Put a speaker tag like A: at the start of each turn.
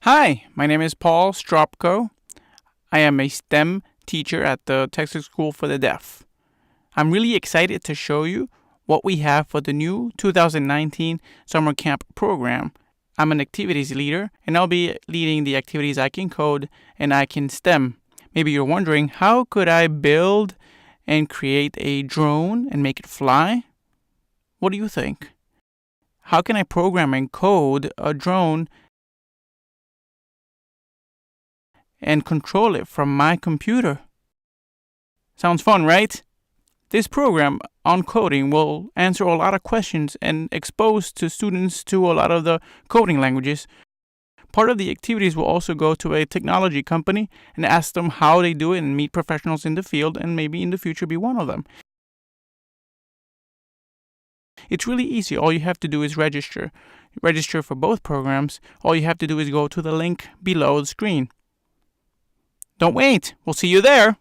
A: Hi, my name is Paul Stropko. I am a STEM teacher at the Texas School for the Deaf. I'm really excited to show you what we have for the new 2019 summer camp program. I'm an activities leader, and I'll be leading the activities I Can Code and I Can STEM. Maybe you're wondering, how could I build and create a drone and make it fly? What do you think? How can I program and code a drone and control it from my computer? Sounds fun, right? This program on coding will answer a lot of questions and expose to students to a lot of the coding languages. Part of the activities will also go to a technology company and ask them how they do it and meet professionals in the field and maybe in the future be one of them. It's really easy. All you have to do is register. Register for both programs. All you have to do is go to the link below the screen. Don't wait. We'll see you there.